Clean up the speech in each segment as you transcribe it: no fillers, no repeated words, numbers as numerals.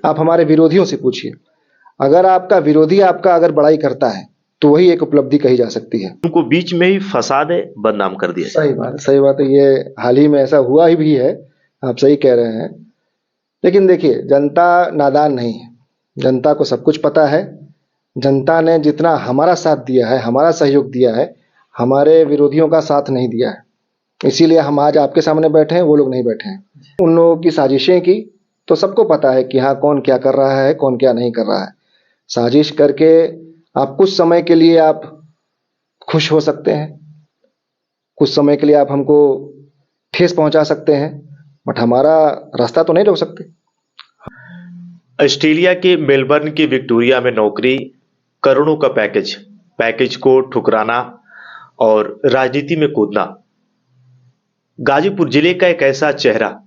आप हमारे विरोधियों से पूछिए, अगर आपका विरोधी आपका अगर बड़ाई करता है तो वही एक उपलब्धि कही जा सकती है। उनको बीच में ही फंसा दे, बदनाम कर दिया जाए। सही बात है, सही बात है। ये हाल ही में ऐसा हुआ ही भी है, आप सही कह रहे हैं। लेकिन देखिए, जनता नादान नहीं है, जनता को सब कुछ पता है। जनता ने जितना हमारा साथ दिया है, हमारा सहयोग दिया है, हमारे विरोधियों का साथ नहीं दिया है। इसीलिए हम आज आपके सामने बैठे हैं, वो लोग नहीं बैठे हैं। उन लोगों की साजिशें की तो सबको पता है कि हाँ, कौन क्या कर रहा है, कौन क्या नहीं कर रहा है। साजिश करके आप कुछ समय के लिए आप खुश हो सकते हैं, कुछ समय के लिए आप हमको ठेस पहुंचा सकते हैं, बट हमारा रास्ता तो नहीं रोक सकते। ऑस्ट्रेलिया के मेलबर्न की विक्टोरिया में नौकरी, करोड़ों का पैकेज, पैकेज को ठुकराना और राजनीति में कूदना। गाजीपुर जिले का एक ऐसा चेहरा,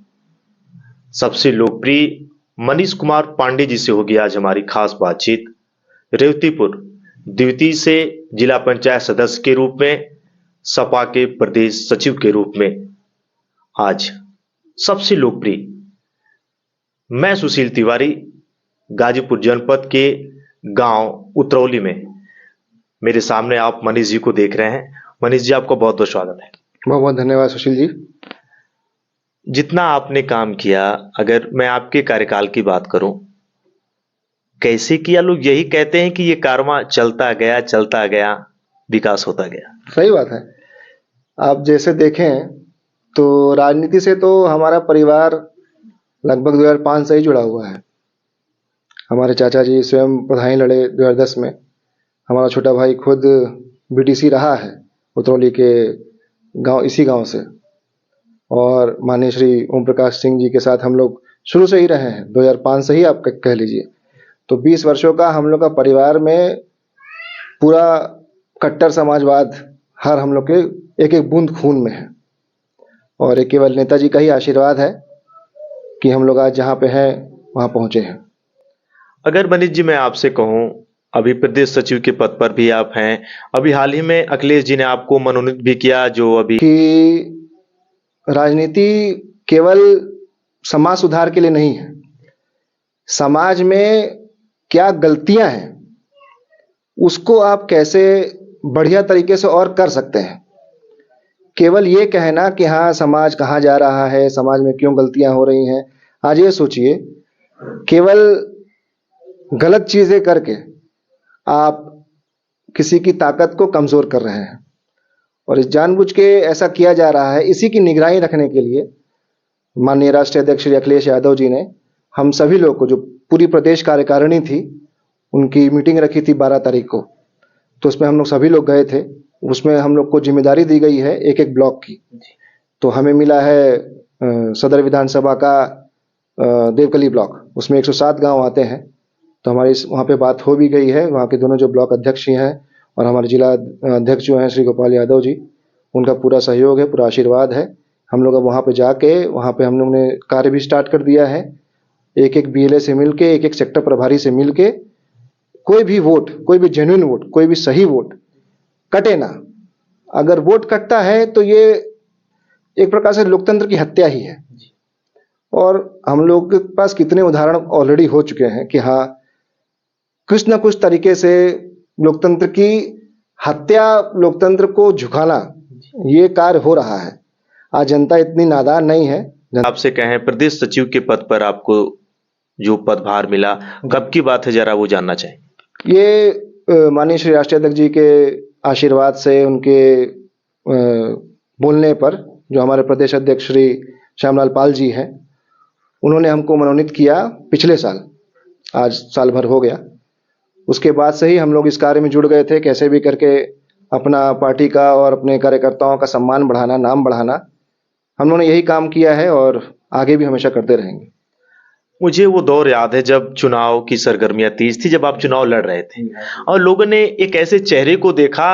सबसे लोकप्रिय मनीष कुमार पांडे जी से होगी आज हमारी खास बातचीत। रेवतीपुर द्वितीय से जिला पंचायत सदस्य के रूप में, सपा के प्रदेश सचिव के रूप में, आज सबसे लोकप्रिय। मैं सुशील तिवारी, गाजीपुर जनपद के गांव उतरौली में। मेरे सामने आप मनीष जी को देख रहे हैं। मनीष जी, आपका बहुत बहुत स्वागत है। बहुत बहुत धन्यवाद सुशील जी। जितना आपने काम किया, अगर मैं आपके कार्यकाल की बात करूं, कैसे किया? लोग यही कहते हैं कि ये कारवां चलता गया, विकास होता गया। सही बात है। आप जैसे देखें तो राजनीति से तो हमारा परिवार लगभग 2005 से ही जुड़ा हुआ है। हमारे चाचा जी स्वयं प्रधानी लड़े 2010 में। हमारा छोटा भाई खुद बीटीसी रहा है उतरौली के गांव, इसी गांव से। और माननीय श्री ओम प्रकाश सिंह जी के साथ हम लोग शुरू से ही रहे हैं, 2005 से ही आप कह लीजिए। तो 20 वर्षों का हम लोग का परिवार में पूरा कट्टर समाजवाद हर हम लोग के एक एक बूंद खून में है। और ये केवल नेताजी का ही आशीर्वाद है कि हम लोग आज जहाँ पे हैं वहाँ पहुँचे हैं। अगर मनीष जी मैं आपसे कहूं, अभी प्रदेश सचिव के पद पर भी आप हैं, अभी हाल ही में अखिलेश जी ने आपको मनोनीत भी किया, जो अभी कि राजनीति केवल समाज सुधार के लिए नहीं है। समाज में क्या गलतियां हैं उसको आप कैसे बढ़िया तरीके से और कर सकते हैं। केवल ये कहना कि हाँ समाज कहाँ जा रहा है, समाज में क्यों गलतियां हो रही हैं, आज ये सोचिए, केवल गलत चीजें करके आप किसी की ताकत को कमजोर कर रहे हैं। और इस जानबूझ के ऐसा किया जा रहा है। इसी की निगरानी रखने के लिए माननीय राष्ट्रीय अध्यक्ष श्री अखिलेश यादव जी ने हम सभी लोग को, जो पूरी प्रदेश कार्यकारिणी थी, उनकी मीटिंग रखी थी 12 तारीख को। तो उसमें हम लोग सभी लोग गए थे। उसमें हम लोग को जिम्मेदारी दी गई है एक एक ब्लॉक की। तो हमें मिला है सदर विधानसभा का देवकली ब्लॉक, उसमें 107 गांव आते हैं। तो हमारी वहाँ पे बात हो भी गई है। वहाँ के दोनों जो ब्लॉक अध्यक्ष हैं और हमारे जिला अध्यक्ष जो हैं श्री गोपाल यादव जी, उनका पूरा सहयोग है, पूरा आशीर्वाद है। हम लोग अब वहाँ पे जाके, वहाँ पे हम लोग ने कार्य भी स्टार्ट कर दिया है। एक एक बीएलए से मिलके, एक एक सेक्टर प्रभारी से मिलके, कोई भी वोट, कोई भी जेन्युइन वोट, कोई भी सही वोट कटे ना। अगर वोट कटता है तो ये एक प्रकार से लोकतंत्र की हत्या ही है। और हम लोग के पास कितने उदाहरण ऑलरेडी हो चुके हैं कि हाँ, कुछ ना कुछ तरीके से लोकतंत्र की हत्या, लोकतंत्र को झुकाना, ये कार्य हो रहा है। आज जनता इतनी नादान नहीं है। आपसे कहें, प्रदेश सचिव के पद पर आपको जो पदभार मिला, कब की बात है, जरा वो जानना चाहेंगे। ये माननीय श्री राष्ट्रीय अध्यक्ष जी के आशीर्वाद से, उनके बोलने पर, जो हमारे प्रदेश अध्यक्ष श्री श्यामलाल पाल जी हैं, उन्होंने हमको मनोनीत किया पिछले साल। आज साल भर हो गया। उसके बाद से ही हम लोग इस कार्य में जुड़ गए थे, कैसे भी करके अपना पार्टी का और अपने कार्यकर्ताओं का सम्मान बढ़ाना, नाम बढ़ाना। हम लोगों ने यही काम किया है और आगे भी हमेशा करते रहेंगे। मुझे वो दौर याद है जब चुनाव की सरगर्मियां तेज थी, जब आप चुनाव लड़ रहे थे और लोगों ने एक ऐसे चेहरे को देखा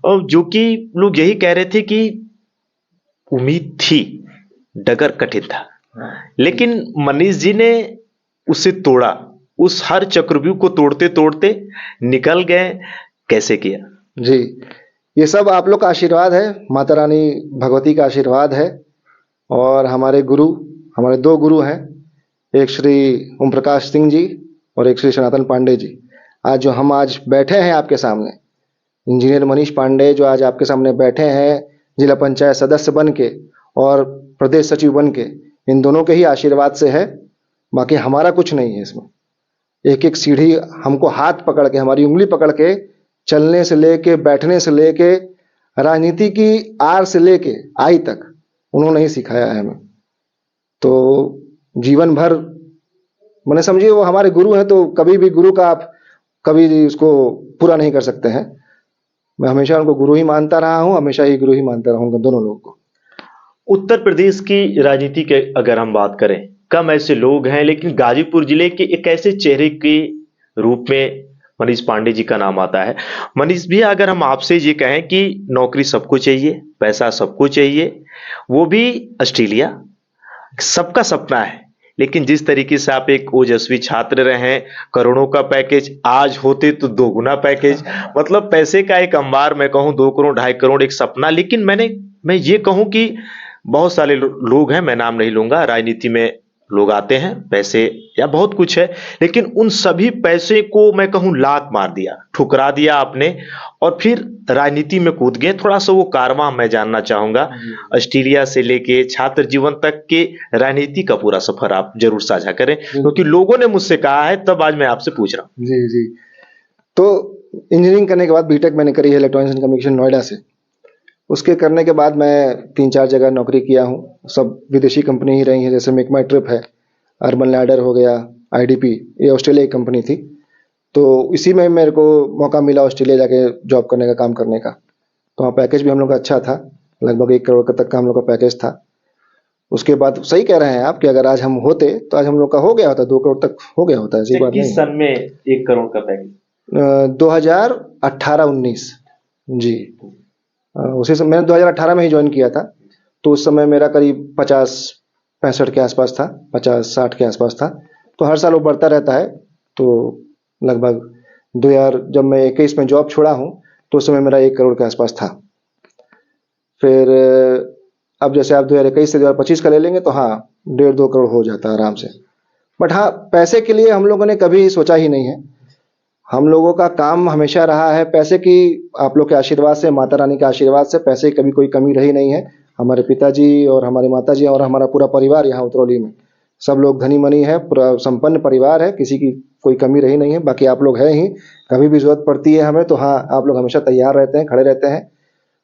जो कि लोग यही कह रहे थे कि उम्मीद थी, डगर कठिन था, लेकिन मनीष जी ने उसे तोड़ा। उस हर चक्रव्यूह को तोड़ते तोड़ते निकल गए। कैसे किया? जी, ये सब आप लोग का आशीर्वाद है, माता रानी भगवती का आशीर्वाद है। और हमारे गुरु, हमारे 2 गुरु हैं, एक श्री ओम प्रकाश सिंह जी और एक श्री सनातन पांडे जी। आज जो हम आज बैठे हैं आपके सामने, इंजीनियर मनीष पांडे जो आज आपके सामने बैठे हैं जिला पंचायत सदस्य बन के और प्रदेश सचिव बन के, इन दोनों के ही आशीर्वाद से है। बाकी हमारा कुछ नहीं है इसमें। एक एक सीढ़ी हमको हाथ पकड़ के, हमारी उंगली पकड़ के चलने से लेके, बैठने से लेके, राजनीति की आर से लेके आई तक उन्होंने ही सिखाया है हमें। तो जीवन भर मैंने समझिए वो हमारे गुरु हैं, तो कभी भी गुरु का आप कभी भी उसको पूरा नहीं कर सकते हैं। मैं हमेशा उनको गुरु ही मानता रहा हूँ, हमेशा ही गुरु ही मानता रहूंगा दोनों लोगों को। उत्तर प्रदेश की राजनीति के अगर हम बात करें, कम ऐसे लोग हैं, लेकिन गाजीपुर जिले के एक ऐसे चेहरे के रूप में मनीष पांडे जी का नाम आता है। मनीष भी, अगर हम आपसे ये कहें कि नौकरी सबको चाहिए, पैसा सबको चाहिए, वो भी ऑस्ट्रेलिया, सबका सपना है, लेकिन जिस तरीके से आप एक ओजस्वी छात्र रहे, करोड़ों का पैकेज, आज होते तो 2 गुना पैकेज, मतलब पैसे का एक अंबार, मैं कहूं 2 करोड़ 2.5 करोड़ एक सपना। लेकिन मैं ये कहूं कि बहुत सारे लोग हैं, मैं नाम नहीं लूंगा, राजनीति में लोग आते हैं, पैसे या बहुत कुछ है, लेकिन उन सभी पैसे को मैं कहूं लात मार दिया, ठुकरा दिया आपने, और फिर राजनीति में कूद गए। थोड़ा सा वो कारवां मैं जानना चाहूंगा, ऑस्ट्रेलिया से लेके छात्र जीवन तक के राजनीति का पूरा सफर आप जरूर साझा करें, क्योंकि लोगों ने मुझसे कहा है, तब आज मैं आपसे पूछ रहा हूँ। जी जी। तो इंजीनियरिंग करने के बाद बीटेक मैंने करी है इलेक्ट्रॉनिक्स एंड कम्युनिकेशन नोएडा से। उसके करने के बाद मैं 3-4 जगह नौकरी किया हूँ, सब विदेशी कंपनी ही रही है, जैसे मेक माई ट्रिप है, अर्बन लैडर हो गया, आईडीपी, ये ऑस्ट्रेलिया की कंपनी थी। तो इसी में मेरे को मौका मिला ऑस्ट्रेलिया जाके जॉब करने का, काम करने का। तो वहाँ पैकेज भी हम लोग का अच्छा था, लगभग 1 करोड़ तक का हम लोग का पैकेज था। उसके बाद सही कह रहे हैं आप कि अगर आज हम होते तो आज हम लोग का हो गया होता, 2 करोड़ तक हो गया होता। ऐसी बात नहीं। किस सन में 1 करोड़ का पैकेज? 2018-19 जी। उसी समय मैंने 2018 में ही ज्वाइन किया था, तो उस समय मेरा करीब 50-65 के आसपास था, 50-60 के आसपास था। तो हर साल वो बढ़ता रहता है। तो लगभग 2000 जब मैं 21 में जॉब छोड़ा हूँ, तो उस समय मेरा 1 करोड़ के आसपास था। फिर अब जैसे आप 2021 से 2025 का ले लेंगे तो हाँ 1.5-2 करोड़ हो जाता है आराम से। बट हाँ, पैसे के लिए हम लोगों ने कभी सोचा ही नहीं है। हम लोगों का काम हमेशा रहा है पैसे की, आप लोग के आशीर्वाद से, माता रानी के आशीर्वाद से पैसे की कभी कोई कमी रही नहीं है। हमारे पिताजी और हमारी माताजी और हमारा पूरा परिवार यहाँ उतरौली में सब लोग धनी मनी है, पूरा संपन्न परिवार है, किसी की कोई कमी रही नहीं है। बाकी आप लोग हैं ही, कभी भी जरूरत पड़ती है हमें तो हाँ आप लोग हमेशा तैयार रहते हैं, खड़े रहते हैं।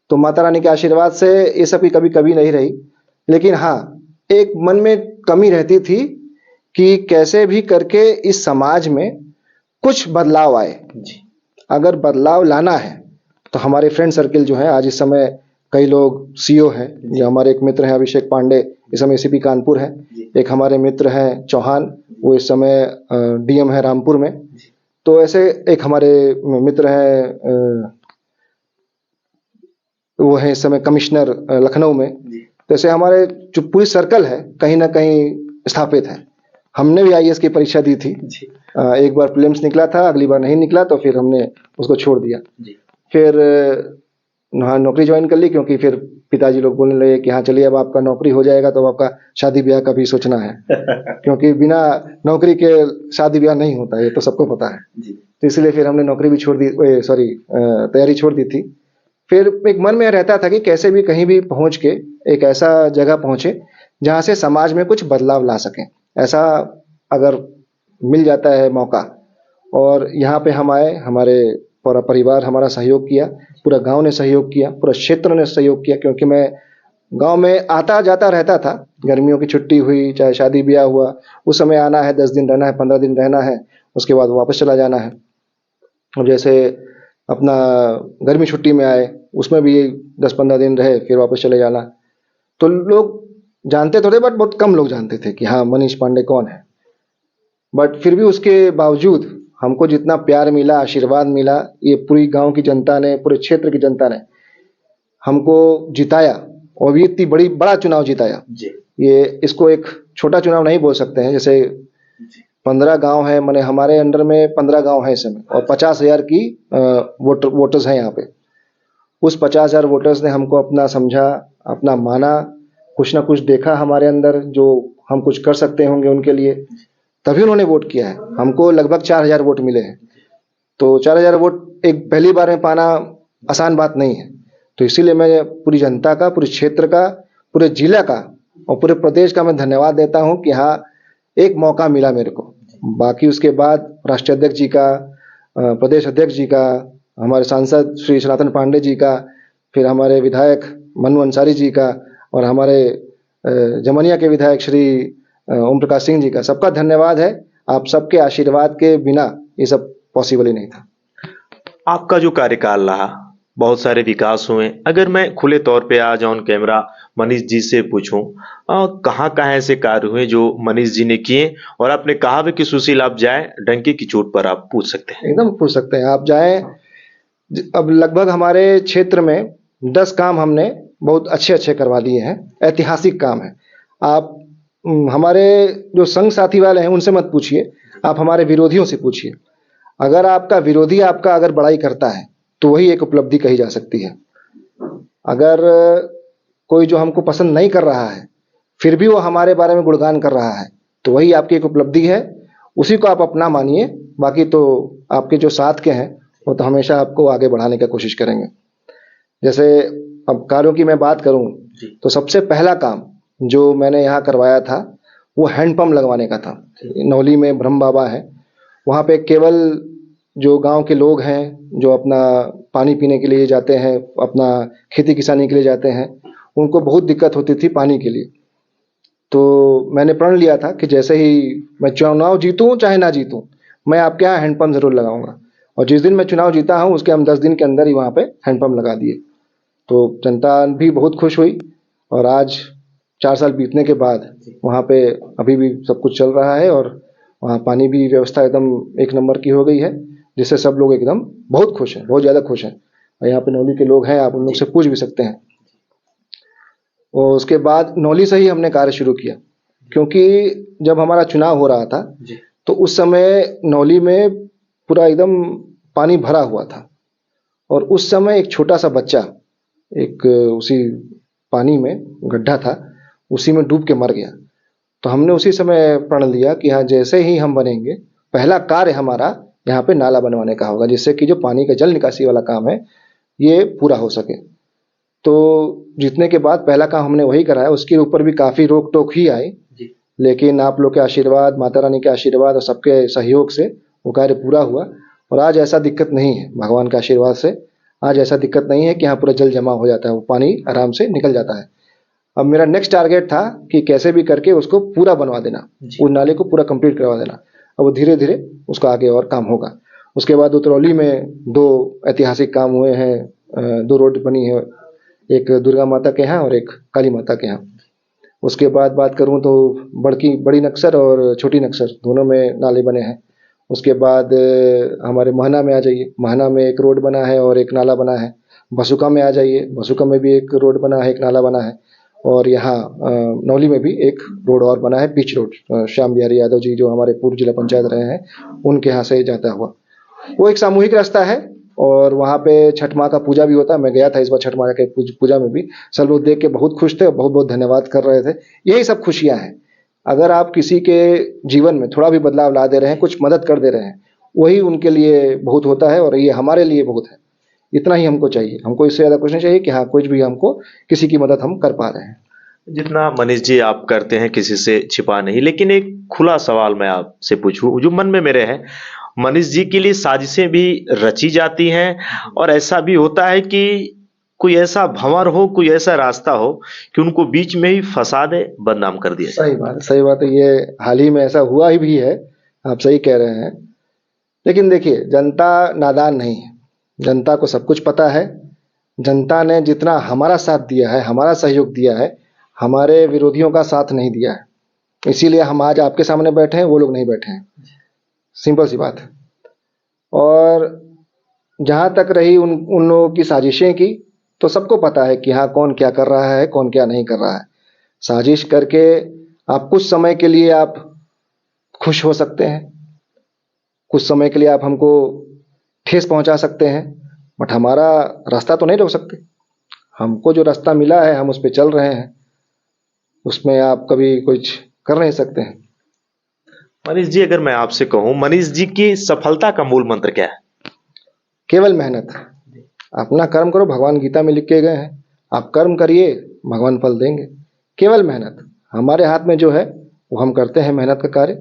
तो माता रानी के आशीर्वाद से ये सब की कभी कभी नहीं रही। लेकिन हाँ, एक मन में कमी रहती थी कि कैसे भी करके इस समाज में कुछ बदलाव आए। अगर बदलाव लाना है तो हमारे फ्रेंड सर्किल जो है, आज इस समय कई लोग सीईओ हैं, जो हमारे एक मित्र हैं अभिषेक पांडे, इस समय एसीपी कानपुर है। एक हमारे मित्र हैं चौहान, वो इस समय डीएम है रामपुर में। तो ऐसे एक हमारे मित्र हैं, वो है इस समय कमिश्नर लखनऊ में। तो ऐसे हमारे जो पूरी सर्कल है कहीं ना कहीं स्थापित है। हमने भी आईएएस की परीक्षा दी थी, एक बार प्रीलिम्स निकला था, अगली बार नहीं निकला, तो फिर हमने उसको छोड़ दिया। फिर हाँ नौकरी ज्वाइन कर ली, क्योंकि फिर पिताजी लोग बोलने लगे कि हाँ चलिए अब आपका नौकरी हो जाएगा तो अब आपका शादी ब्याह का भी सोचना है। क्योंकि बिना नौकरी के शादी ब्याह नहीं होता, ये तो सबको पता है। तो इसलिए फिर हमने नौकरी भी छोड़ दी, तैयारी छोड़ दी थी। फिर एक मन में रहता था कि कैसे भी कहीं भी पहुंच के एक ऐसा जगह पहुंचे जहां से समाज में कुछ बदलाव ला सकें। ऐसा अगर मिल जाता है मौका, और यहाँ पे हम आए, हमारे पूरा परिवार हमारा सहयोग किया, पूरा गांव ने सहयोग किया, पूरा क्षेत्र ने सहयोग किया। क्योंकि मैं गांव में आता जाता रहता था, गर्मियों की छुट्टी हुई, चाहे शादी ब्याह हुआ, उस समय आना है, 10 दिन रहना है, 15 दिन रहना है, उसके बाद वापस चला जाना है। और जैसे अपना गर्मी छुट्टी में आए, उसमें भी 10-15 दिन रहे, फिर वापस चले जाना। तो लोग जानते तो थे, बट बहुत कम लोग जानते थे कि हाँ मनीष पांडे कौन है। बट फिर भी उसके बावजूद हमको जितना प्यार मिला, आशीर्वाद मिला, ये पूरी गांव की जनता ने, पूरे क्षेत्र की जनता ने हमको जिताया, और भी इतनी बड़ा चुनाव जिताया। ये इसको एक छोटा चुनाव नहीं बोल सकते हैं। जैसे 15 गांव है, मैंने हमारे अंडर में 15 गांव है इस समय, और 50,000 की वोटर्स हैं यहाँ पे। उस 50,000 वोटर्स ने हमको अपना समझा, अपना माना, कुछ ना कुछ देखा हमारे अंदर, जो हम कुछ कर सकते होंगे उनके लिए, तभी उन्होंने वोट किया है। हमको लगभग 4,000 वोट मिले हैं, तो 4,000 वोट एक पहली बार में पाना आसान बात नहीं है। तो इसीलिए मैं पूरी जनता का, पूरे क्षेत्र का, पूरे जिला का और पूरे प्रदेश का मैं धन्यवाद देता हूं कि हाँ, एक मौका मिला मेरे को। बाकी उसके बाद राष्ट्रीय अध्यक्ष जी का, प्रदेश अध्यक्ष जी का, हमारे सांसद श्री सनातन पांडे जी का, फिर हमारे विधायक मनु अंसारी जी का और हमारे जमनिया के विधायक श्री ओम प्रकाश सिंह जी का, सबका धन्यवाद है। आप सबके आशीर्वाद के बिना ये सब पॉसिबल ही नहीं था। आपका जो कार्यकाल रहा, बहुत सारे विकास हुए। अगर मैं खुले तौर पे आज ऑन कैमरा मनीष जी से पूछूं, कहाँ कहाँ ऐसे कार्य हुए जो मनीष जी ने किए, और आपने कहा भी कि सुशील आप जाए डंके की चोट पर, आप पूछ सकते हैं। एकदम पूछ सकते हैं, आप जाएं। अब लगभग हमारे क्षेत्र में 10 काम हमने बहुत अच्छे अच्छे करवा दिए हैं, ऐतिहासिक काम है। आप हमारे जो संघ साथी वाले हैं उनसे मत पूछिए, आप हमारे विरोधियों से पूछिए। अगर आपका विरोधी आपका अगर बड़ाई करता है तो वही एक उपलब्धि कही जा सकती है। अगर कोई जो हमको पसंद नहीं कर रहा है फिर भी वो हमारे बारे में गुणगान कर रहा है तो वही आपकी एक उपलब्धि है, उसी को आप अपना मानिए। बाकी तो आपके जो साथ के हैं वो तो हमेशा आपको आगे बढ़ाने की कोशिश करेंगे। जैसे अब कार्यों की मैं बात करूं तो सबसे पहला काम जो मैंने यहाँ करवाया था वो हैंडपंप लगवाने का था। नौली में ब्रह्म बाबा है, वहाँ पे केवल जो गांव के लोग हैं जो अपना पानी पीने के लिए जाते हैं, अपना खेती किसानी के लिए जाते हैं, उनको बहुत दिक्कत होती थी पानी के लिए। तो मैंने प्रण लिया था कि जैसे ही मैं चुनाव जीतूं चाहे ना जीतूं, मैं आपके यहाँ हैंडपंप जरूर लगाऊंगा। और जिस दिन मैं चुनाव जीता हूं उसके हम 10 दिन के अंदर ही वहाँ पे हैंडपंप लगा दिए। तो जनता भी बहुत खुश हुई और आज 4 साल बीतने के बाद वहाँ पे अभी भी सब कुछ चल रहा है और वहाँ पानी भी व्यवस्था एकदम एक नंबर की हो गई है, जिससे सब लोग एकदम बहुत खुश हैं, बहुत ज़्यादा खुश हैं। और यहाँ पे नौली के लोग हैं, आप उन लोग से पूछ भी सकते हैं। और उसके बाद नौली से ही हमने कार्य शुरू किया, क्योंकि जब हमारा चुनाव हो रहा था तो उस समय नौली में पूरा एकदम पानी भरा हुआ था और उस समय एक छोटा सा बच्चा एक उसी पानी में गड्ढा था, उसी में डूब के मर गया। तो हमने उसी समय प्रण लिया कि हाँ, जैसे ही हम बनेंगे पहला कार्य हमारा यहाँ पे नाला बनवाने का होगा, जिससे कि जो पानी का जल निकासी वाला काम है ये पूरा हो सके। तो जीतने के बाद पहला काम हमने वही कराया। उसके ऊपर भी काफ़ी रोक टोक ही आई, लेकिन आप लोग के आशीर्वाद, माता रानी के आशीर्वाद और सबके सहयोग से वो कार्य पूरा हुआ। और आज ऐसा दिक्कत नहीं है, भगवान के आशीर्वाद से आज ऐसा दिक्कत नहीं है कि यहाँ पूरा जल जमा हो जाता है, वो पानी आराम से निकल जाता है। अब मेरा नेक्स्ट टारगेट था कि कैसे भी करके उसको पूरा बनवा देना, उस नाले को पूरा कंप्लीट करवा देना। अब धीरे धीरे उसका आगे और काम होगा। उसके बाद उतरौली में 2 ऐतिहासिक काम हुए हैं, 2 रोड बनी है, एक दुर्गा माता के यहाँ और एक काली माता के यहाँ। उसके बाद बात करूँ तो बड़ी नक्सर और छोटी नक्सर दोनों में नाले बने हैं। उसके बाद हमारे महना में आ जाइए, महना में एक रोड बना है और एक नाला बना है। बसुका में आ जाइए, बसुका में भी एक रोड बना है, एक नाला बना है। और यहाँ नौली में भी एक रोड और बना है, पिच रोड। श्याम बिहारी यादव जी जो हमारे पूर्व जिला पंचायत रहे हैं उनके यहाँ से जाता हुआ वो एक सामूहिक रास्ता है। और वहाँ पे छठ माँ का पूजा भी होता है। मैं गया था इस बार छठ माँ के पूजा में भी, सब लोग देख के बहुत खुश थे, बहुत बहुत धन्यवाद कर रहे थे। यही सब खुशियाँ हैं। अगर आप किसी के जीवन में थोड़ा भी बदलाव ला दे रहे हैं, कुछ मदद कर दे रहे हैं, वही उनके लिए बहुत होता है और ये हमारे लिए बहुत है। इतना ही हमको चाहिए, हमको इससे ज़्यादा कुछ नहीं चाहिए कि हाँ, कुछ भी हमको किसी की मदद हम कर पा रहे हैं। जितना मनीष जी आप करते हैं किसी से छिपा नहीं, लेकिन एक खुला सवाल मैं आपसे पूछूं जो मन में मेरे है, मनीष जी के लिए साजिशें भी रची जाती हैं और ऐसा भी होता है कि कोई ऐसा भंवर हो, कोई ऐसा रास्ता हो कि उनको बीच में ही फंसा दे, बदनाम कर दिया। सही बात है। ये हाल ही में ऐसा हुआ ही भी है, आप सही कह रहे हैं। लेकिन देखिए, जनता नादान नहीं है, जनता को सब कुछ पता है। जनता ने जितना हमारा साथ दिया है, हमारा सहयोग दिया है, हमारे विरोधियों का साथ नहीं दिया है। इसीलिए हम आज आपके सामने बैठे हैं, वो लोग नहीं बैठे हैं। सिंपल सी बात है। और जहाँ तक रही उन लोगों की साजिशें की, तो सबको पता है कि हाँ, कौन क्या कर रहा है, कौन क्या नहीं कर रहा है। साजिश करके आप कुछ समय के लिए आप खुश हो सकते हैं, कुछ समय के लिए आप हमको ठेस पहुंचा सकते हैं, बट हमारा रास्ता तो नहीं रोक सकते। हमको जो रास्ता मिला है हम उस पर चल रहे हैं। उसमें आप कभी कुछ कर नहीं सकते हैं। मनीष जी, अगर मैं आपसे कहूं, मनीष जी की सफलता का मूल मंत्र क्या है? केवल मेहनत। अपना कर्म करो, भगवान गीता में लिख के गए हैं, आप कर्म करिए, भगवान फल देंगे। केवल मेहनत, हमारे हाथ में जो है वो हम करते हैं मेहनत का कार्य,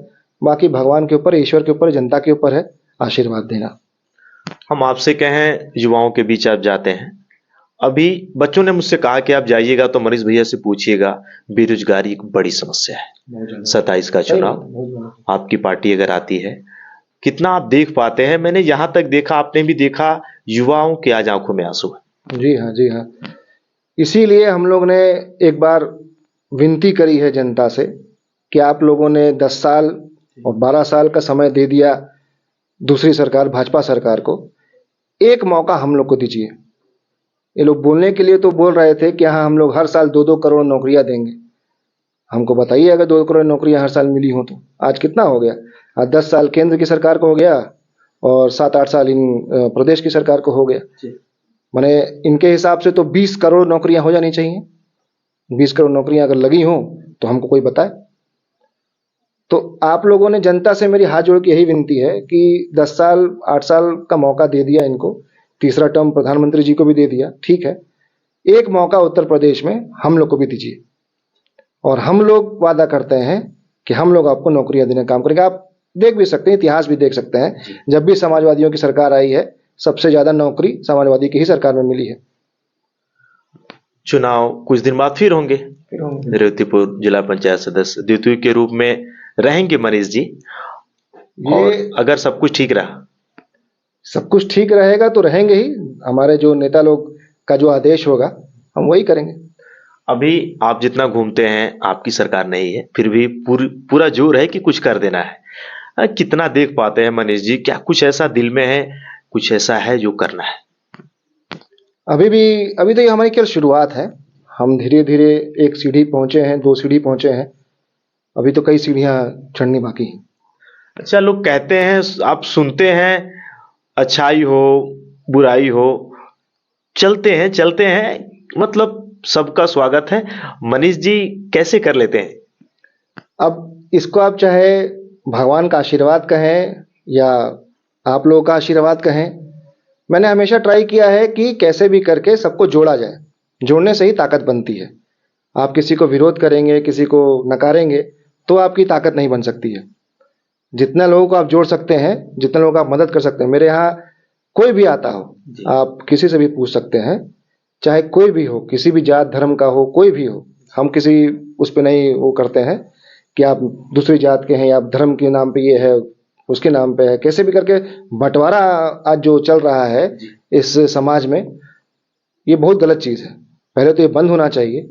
बाकी भगवान के ऊपर, ईश्वर के ऊपर, जनता के ऊपर है आशीर्वाद देना। हम आपसे कहें, युवाओं के बीच आप जाते हैं, अभी बच्चों ने मुझसे कहा कि आप जाइएगा तो मनीष भैया से पूछिएगा, बेरोजगारी एक बड़ी समस्या है। 27 का चुनाव, आपकी पार्टी अगर आती है, कितना आप देख पाते हैं? मैंने यहां तक देखा, आपने भी देखा, युवाओं की आज आंखों में आंसू है। जी हाँ, जी हाँ। इसीलिए हम लोग ने एक बार विनती करी है जनता से कि आप लोगों ने 10 साल और 12 साल का समय दे दिया दूसरी सरकार, भाजपा सरकार को, एक मौका हम लोग को दीजिए। ये लोग बोलने के लिए तो बोल रहे थे कि हाँ हम लोग हर साल 2-2 करोड़ नौकरियां देंगे। हमको बताइए, अगर 2 करोड़ नौकरियां हर साल मिली हो तो आज कितना हो गया? आज 10 साल केंद्र की सरकार को हो गया और 7-8 साल इन प्रदेश की सरकार को हो गया। माने इनके हिसाब से तो 20 करोड़ नौकरियां हो जानी चाहिए। 20 करोड़ नौकरियां अगर लगी हो तो हमको कोई बताए। तो आप लोगों ने, जनता से मेरी हाथ जोड़ के यही विनती है कि 10 साल 8 साल का मौका दे दिया इनको, तीसरा टर्म प्रधानमंत्री जी को भी दे दिया, ठीक है, एक मौका उत्तर प्रदेश में हम लोग को भी दीजिए और हम लोग वादा करते हैं कि हम लोग आपको नौकरियां देने का काम करेंगे। आप देख भी सकते हैं, इतिहास भी देख सकते हैं, जब भी समाजवादियों की सरकार आई है सबसे ज्यादा नौकरी समाजवादी की ही सरकार में मिली है। चुनाव कुछ दिन बाद फिर होंगे। रेवतीपुर जिला पंचायत सदस्य द्वितीय के रूप में रहेंगे मनीष जी, और ये अगर सब कुछ ठीक रहा? सब कुछ ठीक रहेगा तो रहेंगे ही। हमारे जो नेता लोग का जो आदेश होगा हम वही करेंगे। अभी आप जितना घूमते हैं, आपकी सरकार नहीं है, फिर भी पूरा जोर है कि कुछ कर देना है। कितना देख पाते हैं मनीष जी? क्या कुछ ऐसा दिल में है, कुछ ऐसा है जो करना है? अभी तो ये हमारी केवल शुरुआत है। हम धीरे धीरे एक सीढ़ी पहुंचे हैं, 2 सीढ़ी पहुंचे हैं, अभी तो कई सीढ़ियां चढ़नी बाकी हैं। अच्छा, लोग कहते हैं, आप सुनते हैं, अच्छाई हो बुराई हो, चलते हैं, मतलब सबका स्वागत है। मनीष जी कैसे कर लेते हैं? अब इसको आप चाहे भगवान का आशीर्वाद कहें या आप लोगों का आशीर्वाद कहें, मैंने हमेशा ट्राई किया है कि कैसे भी करके सबको जोड़ा जाए। जोड़ने से ही ताकत बनती है। आप किसी को विरोध करेंगे, किसी को नकारेंगे तो आपकी ताकत नहीं बन सकती है। जितना लोगों को आप जोड़ सकते हैं, जितने लोगों को आप मदद कर सकते हैं, मेरे यहाँ कोई भी आता हो, आप किसी से भी पूछ सकते हैं, चाहे कोई भी हो, किसी भी जात धर्म का हो, कोई भी हो, हम किसी उस पे नहीं वो करते हैं कि आप दूसरी जात के हैं या आप धर्म के नाम पे ये है उसके नाम पे है। कैसे भी करके बंटवारा आज जो चल रहा है इस समाज में, ये बहुत गलत चीज है। पहले तो ये बंद होना चाहिए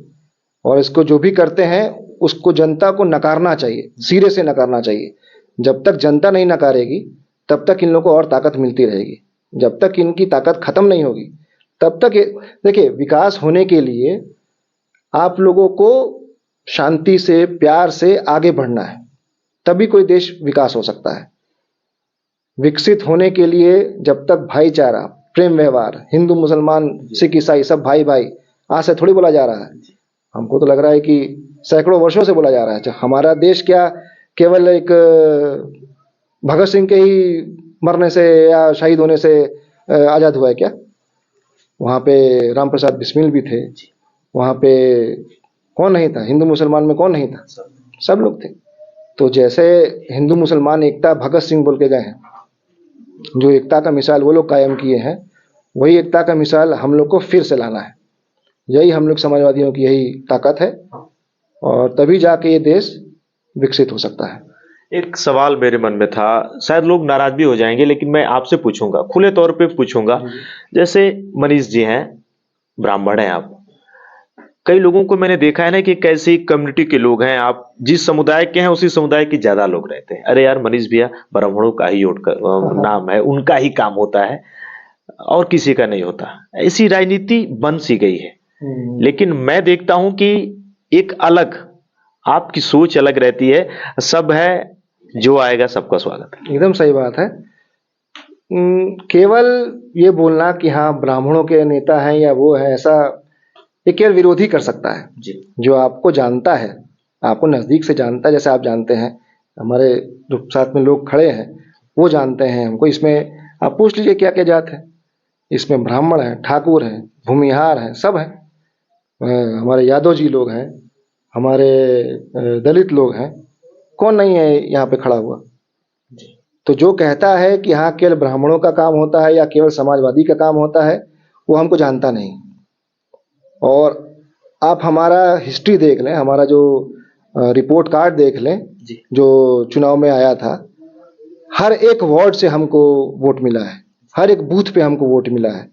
और इसको जो भी करते हैं उसको जनता को नकारना चाहिए, सिरे से नकारना चाहिए। जब तक जनता नहीं नकारेगी तब तक इन लोगों को और ताकत मिलती रहेगी। जब तक इनकी ताकत खत्म नहीं होगी तब तक देखिए, विकास होने के लिए आप लोगों को शांति से, प्यार से आगे बढ़ना है, तभी कोई देश विकास हो सकता है। विकसित होने के लिए जब तक भाईचारा, प्रेम व्यवहार, हिंदू मुसलमान सिख ईसाई सब भाई भाई, आज से थोड़ी बोला जा रहा है। हमको तो लग रहा है कि सैकड़ों वर्षों से बोला जा रहा है। हमारा देश क्या केवल एक भगत सिंह के ही मरने से या शहीद होने से आजाद हुआ है क्या? वहां पे राम प्रसाद बिस्मिल भी थे, वहां पे कौन नहीं था? हिंदू मुसलमान में कौन नहीं था? सब लोग थे। तो जैसे हिंदू मुसलमान एकता भगत सिंह बोल के गए हैं, जो एकता का मिसाल वो लोग कायम किए हैं, वही एकता का मिसाल हम लोग को फिर से लाना है। यही हम लोग समाजवादियों की यही ताकत है और तभी जाके ये देश विकसित हो सकता है। एक सवाल मेरे मन में था, शायद लोग नाराज भी हो जाएंगे, लेकिन मैं आपसे पूछूंगा, खुले तौर पे पूछूंगा। जैसे मनीष जी हैं, ब्राह्मण हैं आप, कई लोगों को मैंने देखा है ना कि कैसी कम्युनिटी के लोग हैं, आप जिस समुदाय के हैं उसी समुदाय के ज्यादा लोग रहते हैं। अरे यार मनीष भैया ब्राह्मणों का ही नाम है, उनका ही काम होता है और किसी का नहीं होता। ऐसी राजनीति बन सी गई है। लेकिन मैं देखता हूं कि एक अलग आपकी सोच अलग रहती है। सब है, जो आएगा सबका स्वागत है। एकदम सही बात है। केवल ये बोलना कि हाँ ब्राह्मणों के नेता हैं या वो है, ऐसा ये केवल विरोधी कर सकता है। जो आपको जानता है, आपको नज़दीक से जानता है, जैसे आप जानते हैं, हमारे जो साथ में लोग खड़े हैं वो जानते हैं हमको। इसमें आप पूछ लीजिए क्या क्या जात है, इसमें ब्राह्मण है, ठाकुर है, भूमिहार है, सब है। हमारे यादव जी लोग हैं, हमारे दलित लोग हैं, कौन नहीं है यहाँ पे खड़ा हुआ। तो जो कहता है कि हाँ केवल ब्राह्मणों का काम होता है या केवल समाजवादी का काम होता है, वो हमको जानता नहीं। और आप हमारा हिस्ट्री देख लें, हमारा जो रिपोर्ट कार्ड देख लें जो चुनाव में आया था, हर एक वार्ड से हमको वोट मिला है, हर एक बूथ पे हमको वोट मिला है।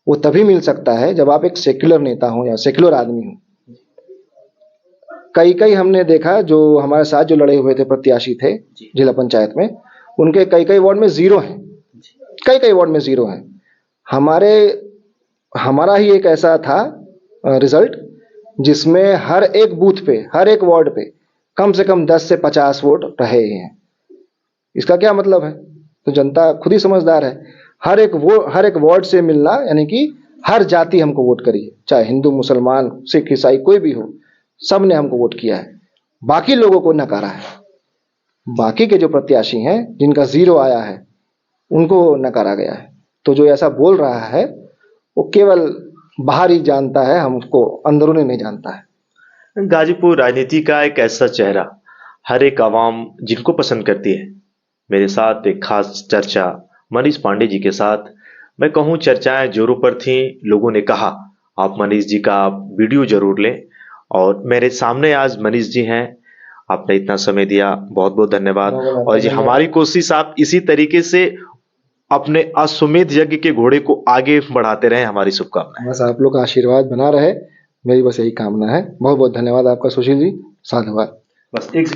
वो तभी मिल सकता है जब आप एक सेक्युलर नेता हो या सेक्युलर आदमी हो। कई कई हमने देखा जो हमारे साथ जो लड़े हुए थे प्रत्याशी थे जिला पंचायत में, उनके कई कई वार्ड में जीरो हैं, कई कई वार्ड में जीरो हैं। हमारा ही एक ऐसा था रिजल्ट जिसमें हर एक बूथ पे, हर एक वार्ड पे कम से कम 10 से 50 वोट रहे ही हैं। इसका क्या मतलब है? तो जनता खुद ही समझदार है। हर एक वार्ड से मिलना, यानी कि हर जाति हमको वोट करी है, चाहे हिंदू, मुसलमान, सिख, ईसाई कोई भी हो, सब ने हमको वोट किया है। बाकी लोगों को नकारा है, बाकी के जो प्रत्याशी हैं जिनका जीरो आया है उनको नकारा गया है। तो जो ऐसा बोल रहा है वो केवल बाहर ही जानता है, हमको अंदरूनी नहीं जानता है। गाजीपुर राजनीति का एक ऐसा चेहरा हर एक आवाम जिनको पसंद करती है। मेरे साथ एक खास चर्चा मनीष पांडे जी के साथ, मैं कहूँ चर्चाएं जोरों पर थी। लोगों ने कहा आप मनीष जी का आप वीडियो जरूर लें, और मेरे सामने आज मनीष जी हैं। आपने इतना समय दिया, बहुत बहुत धन्यवाद। और ये हमारी कोशिश आप इसी तरीके से अपने अश्वमेध यज्ञ के घोड़े को आगे बढ़ाते रहें, हमारी शुभकामनाएं। बस आप लोग का आशीर्वाद बना रहे, मेरी बस यही कामना है। बहुत बहुत धन्यवाद आपका सुशील जी, साधुवाद। बस एक